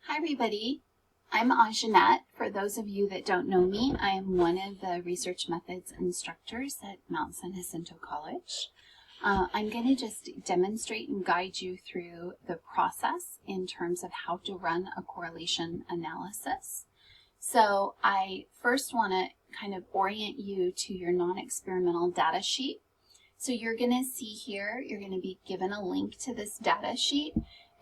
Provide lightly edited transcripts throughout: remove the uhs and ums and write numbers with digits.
Hi everybody, I'm Anjanette. For those of you that don't know me, I am one of the research methods instructors at Mount San Jacinto College. I'm going to just demonstrate and guide you through the process in terms of how to run a correlation analysis. So I first want to kind of orient you to your non-experimental data sheet. So you're going to see here, you're going to be given a link to this data sheet.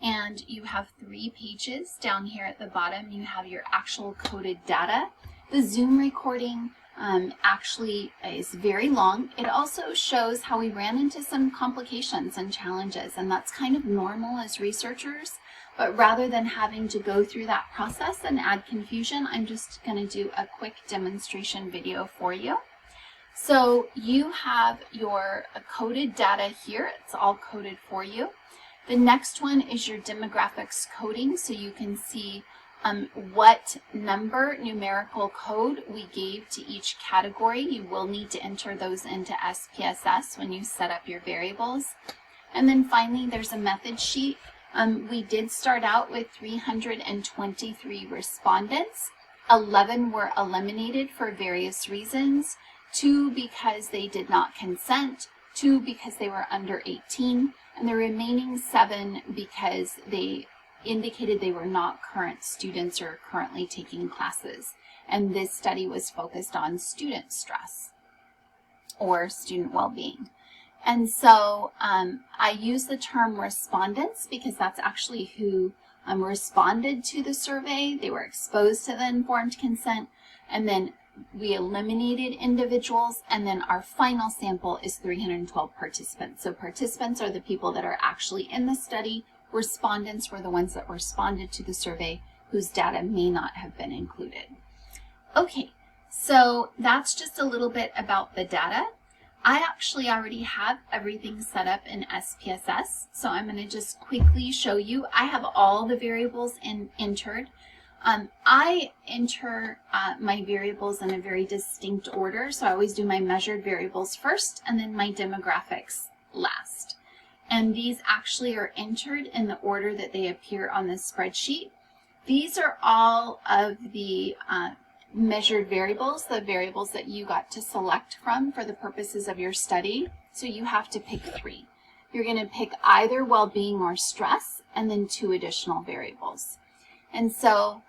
And you have 3 pages. Down here at the bottom, you have your actual coded data. The Zoom recording actually is very long. It also shows how we ran into some complications and challenges, and that's kind of normal as researchers. But rather than having to go through that process and add confusion, I'm just going to do a quick demonstration video for you. So you have your coded data here. It's all coded for you. The next one is your demographics coding, so you can see what numerical code we gave to each category. You will need to enter those into SPSS when you set up your variables. And then finally, there's a method sheet. We did start out with 323 respondents. 11 were eliminated for various reasons. 2 because they did not consent, 2 because they were under 18, and the remaining 7 because they indicated they were not current students or currently taking classes. And this study was focused on student stress or student well-being. And so I use the term respondents because that's actually who responded to the survey. They were exposed to the informed consent, and then we eliminated individuals, and then our final sample is 312 participants. So participants are the people that are actually in the study. Respondents were the ones that responded to the survey whose data may not have been included. Okay, so that's just a little bit about the data. I actually already have everything set up in SPSS, so I'm going to just quickly show you. I have all the variables entered. I enter my variables in a very distinct order, so I always do my measured variables first and then my demographics last. And these actually are entered in the order that they appear on the spreadsheet. These are all of the measured variables, the variables that you got to select from for the purposes of your study. So you have to pick 3. You're going to pick either well-being or stress, and then 2 additional variables. And so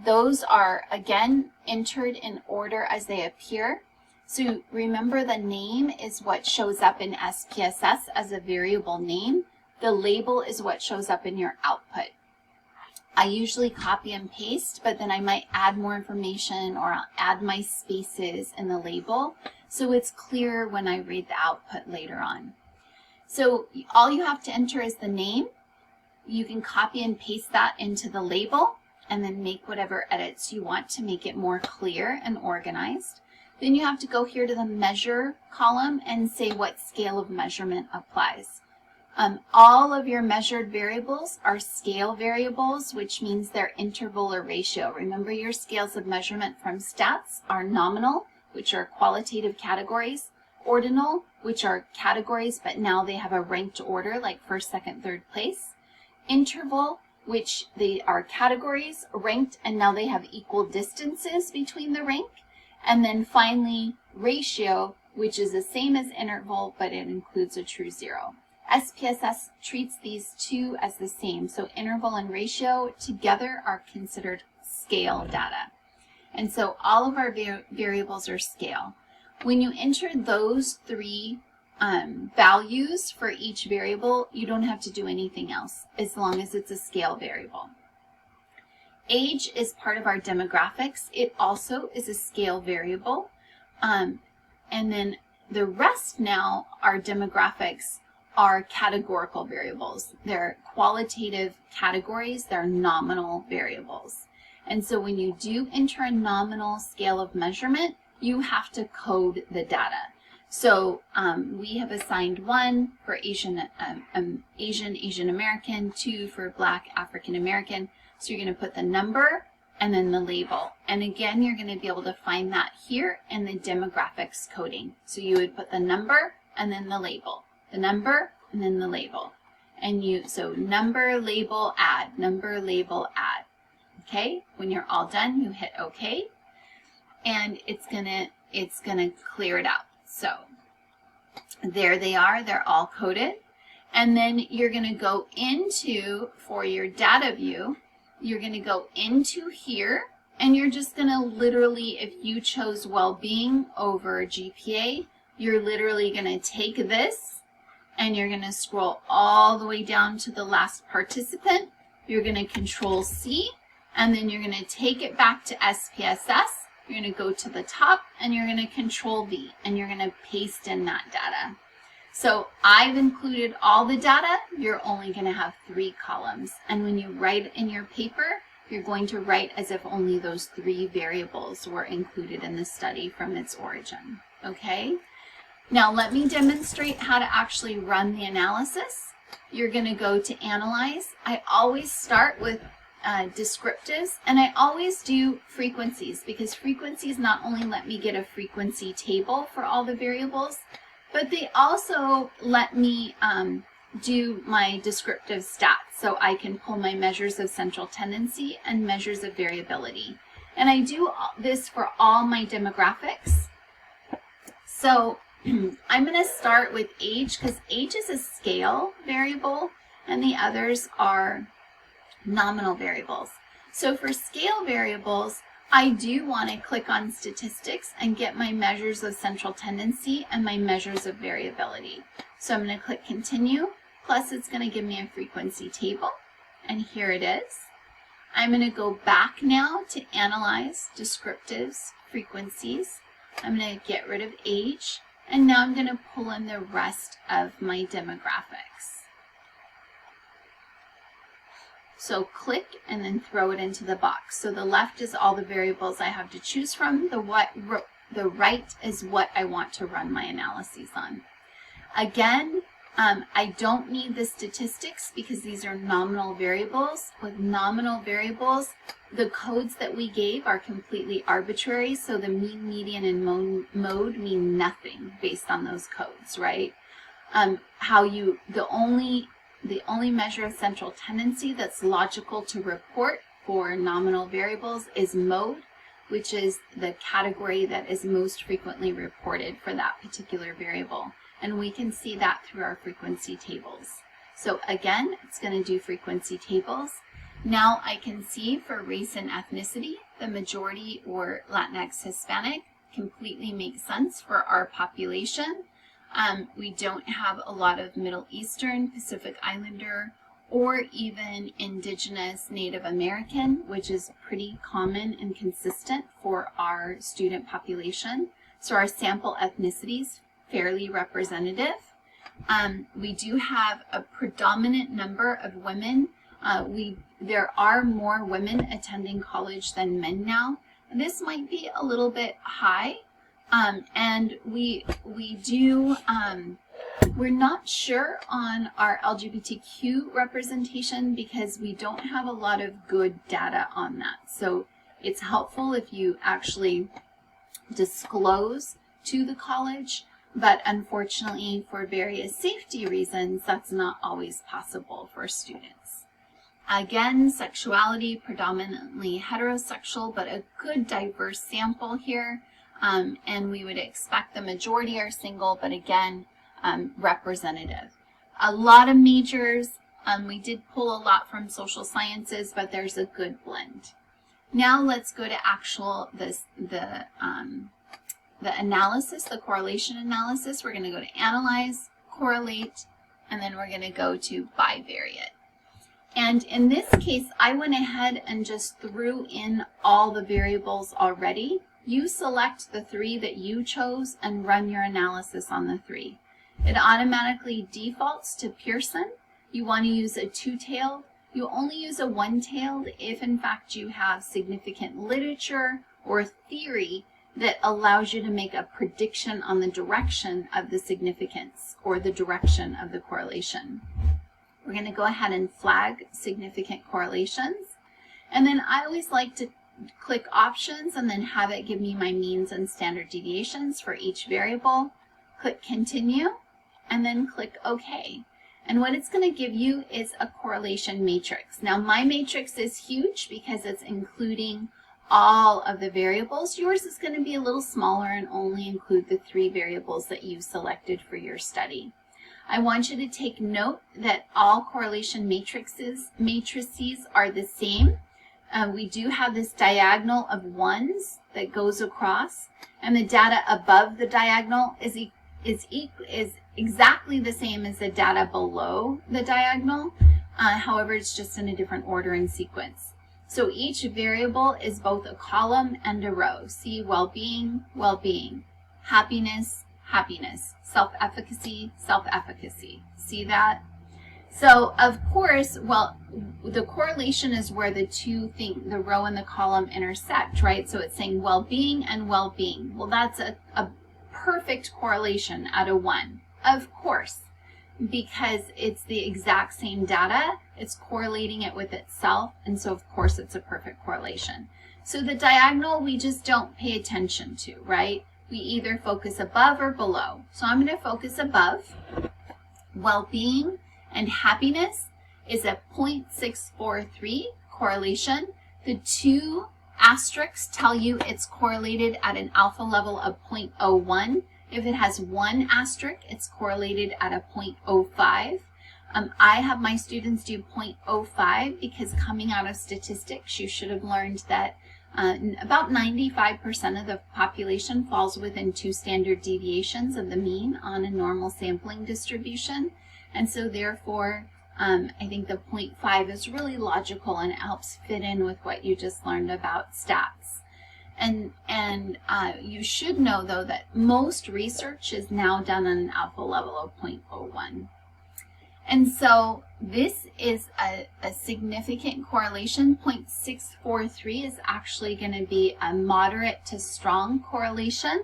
those are, again, entered in order as they appear. So remember, the name is what shows up in SPSS as a variable name. The label is what shows up in your output. I usually copy and paste, but then I might add more information or I'll add my spaces in the label so it's clear when I read the output later on. So all you have to enter is the name. You can copy and paste that into the label and then make whatever edits you want to make it more clear and organized. Then you have to go here to the measure column and say what scale of measurement applies. All of your measured variables are scale variables, which means they're interval or ratio. Remember, your scales of measurement from stats are nominal, which are qualitative categories, ordinal, which are categories, but now they have a ranked order like first, second, third place, interval, which they are categories, ranked, and now they have equal distances between the rank. And then finally, ratio, which is the same as interval, but it includes a true 0. SPSS treats these 2 as the same. So interval and ratio together are considered scale data. And so all of our variables are scale. When you enter those 3 values for each variable, you don't have to do anything else as long as it's a scale variable. Age is part of our demographics. It also is a scale variable. And then the rest now, our demographics, are categorical variables. They're qualitative categories. They're nominal variables. And so when you do enter a nominal scale of measurement, you have to code the data. So we have assigned 1 for Asian American, 2 for Black African American. So you're going to put the number and then the label. And again, you're going to be able to find that here in the demographics coding. So you would put the number and then the label, the number and then the label. And so number, label, add, number, label, add. Okay, when you're all done, you hit OK, and it's gonna clear it out. So there they are, they're all coded. And then you're gonna go into, for your data view, you're gonna go into here, and you're just gonna literally, if you chose well-being over GPA, you're literally gonna take this and you're gonna scroll all the way down to the last participant. You're gonna Control C, and then you're gonna take it back to SPSS. You're gonna go to the top and you're gonna Control V, and you're gonna paste in that data. So I've included all the data. You're only gonna have 3 columns. And when you write in your paper, you're going to write as if only those 3 variables were included in the study from its origin, okay? Now let me demonstrate how to actually run the analysis. You're gonna go to Analyze. I always start with descriptives, and I always do frequencies, because frequencies not only let me get a frequency table for all the variables, but they also let me do my descriptive stats, so I can pull my measures of central tendency and measures of variability. And I do this for all my demographics. So I'm going to start with age, because age is a scale variable and the others are nominal variables. So for scale variables, I do want to click on statistics and get my measures of central tendency and my measures of variability. So I'm going to click continue, plus it's going to give me a frequency table, and here it is. I'm going to go back now to Analyze, Descriptives, Frequencies. I'm going to get rid of age, and now I'm going to pull in the rest of my demographics. So click and then throw it into the box. So the left is all the variables I have to choose from. The right is what I want to run my analyses on. Again, I don't need the statistics because these are nominal variables. With nominal variables, the codes that we gave are completely arbitrary, so the mean, median, and mode mean nothing based on those codes, right? The only measure of central tendency that's logical to report for nominal variables is mode, which is the category that is most frequently reported for that particular variable. And we can see that through our frequency tables. So again, it's going to do frequency tables. Now I can see for race and ethnicity, the majority or Latinx Hispanic completely makes sense for our population. We don't have a lot of Middle Eastern, Pacific Islander, or even Indigenous Native American, which is pretty common and consistent for our student population. So our sample ethnicity is fairly representative. We do have a predominant number of women. There are more women attending college than men now. This might be a little bit high. And we're not sure on our LGBTQ representation because we don't have a lot of good data on that. So it's helpful if you actually disclose to the college, but unfortunately for various safety reasons, that's not always possible for students. Again, sexuality, predominantly heterosexual, but a good diverse sample here. And we would expect the majority are single, but again, representative. A lot of majors, we did pull a lot from social sciences, but there's a good blend. Now let's go to the analysis, the correlation analysis. We're going to go to Analyze, Correlate, and then we're going to go to Bivariate. And in this case, I went ahead and just threw in all the variables already. You select the 3 that you chose and run your analysis on the 3. It automatically defaults to Pearson. You want to use a 2-tailed. You only use a 1-tailed if in fact you have significant literature or theory that allows you to make a prediction on the direction of the significance or the direction of the correlation. We're going to go ahead and flag significant correlations. And then I always like to click options and then have it give me my means and standard deviations for each variable. Click continue and then click OK. And what it's going to give you is a correlation matrix. Now, my matrix is huge because it's including all of the variables. Yours is going to be a little smaller and only include the 3 variables that you selected for your study. I want you to take note that all correlation matrices are the same. We do have this diagonal of 1s that goes across, and the data above the diagonal is exactly the same as the data below the diagonal. However, it's just in a different order and sequence. So each variable is both a column and a row. See, well-being, well-being, happiness, happiness, self-efficacy, self-efficacy. See that? So, of course, well, the correlation is where the two things, the row and the column, intersect, right? So it's saying well-being and well-being. Well, that's a perfect correlation out of 1. Of course, because it's the exact same data, it's correlating it with itself, and so of course it's a perfect correlation. So the diagonal we just don't pay attention to, right? We either focus above or below. So I'm going to focus above. Well-being and happiness is a 0.643 correlation. The 2 asterisks tell you it's correlated at an alpha level of 0.01. If it has 1 asterisk, it's correlated at a 0.05. I have my students do 0.05 because coming out of statistics, you should have learned that about 95% of the population falls within 2 standard deviations of the mean on a normal sampling distribution. And so therefore, I think the 0.5 is really logical and helps fit in with what you just learned about stats. And you should know, though, that most research is now done on an alpha level of 0.01. And so this is a significant correlation. 0.643 is actually going to be a moderate to strong correlation.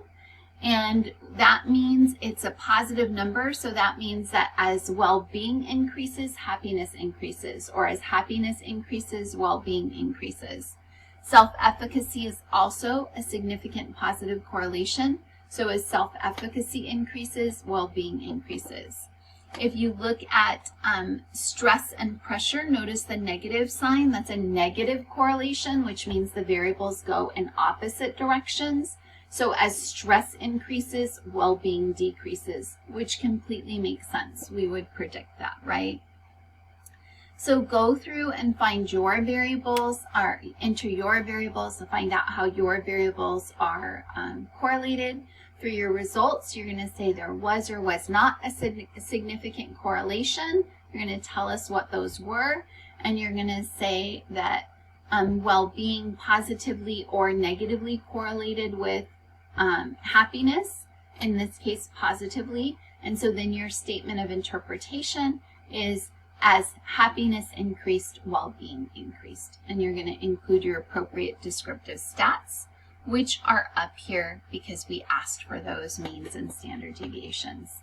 And that means it's a positive number. So that means that as well-being increases, happiness increases. Or as happiness increases, well-being increases. Self-efficacy is also a significant positive correlation. So as self-efficacy increases, well-being increases. If you look at stress and pressure, notice the negative sign. That's a negative correlation, which means the variables go in opposite directions. So as stress increases, well-being decreases, which completely makes sense. We would predict that, right? So go through and find your variables, or enter your variables to find out how your variables are correlated. For your results, you're going to say there was or was not a significant correlation. You're going to tell us what those were, and you're going to say that well-being positively or negatively correlated with happiness, in this case positively. And so then your statement of interpretation is, as happiness increased, well-being increased. And you're going to include your appropriate descriptive stats, which are up here because we asked for those means and standard deviations.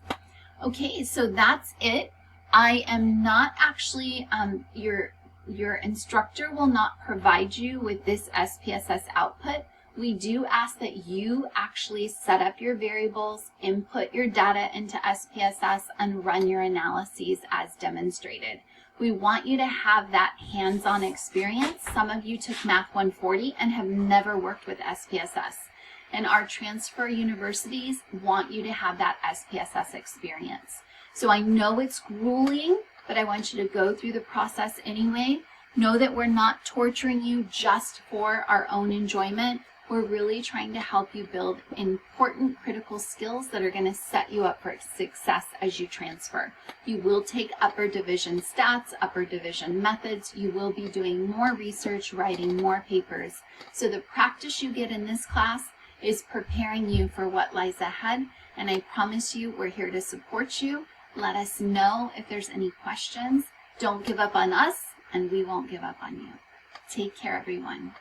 Okay, so that's it. I am not actually, your instructor will not provide you with this SPSS output. We do ask that you actually set up your variables, input your data into SPSS, and run your analyses as demonstrated. We want you to have that hands-on experience. Some of you took Math 140 and have never worked with SPSS. And our transfer universities want you to have that SPSS experience. So I know it's grueling, but I want you to go through the process anyway. Know that we're not torturing you just for our own enjoyment. We're really trying to help you build important critical skills that are going to set you up for success as you transfer. You will take upper division stats, upper division methods. You will be doing more research, writing more papers. So the practice you get in this class is preparing you for what lies ahead. And I promise you, we're here to support you. Let us know if there's any questions. Don't give up on us, and we won't give up on you. Take care, everyone.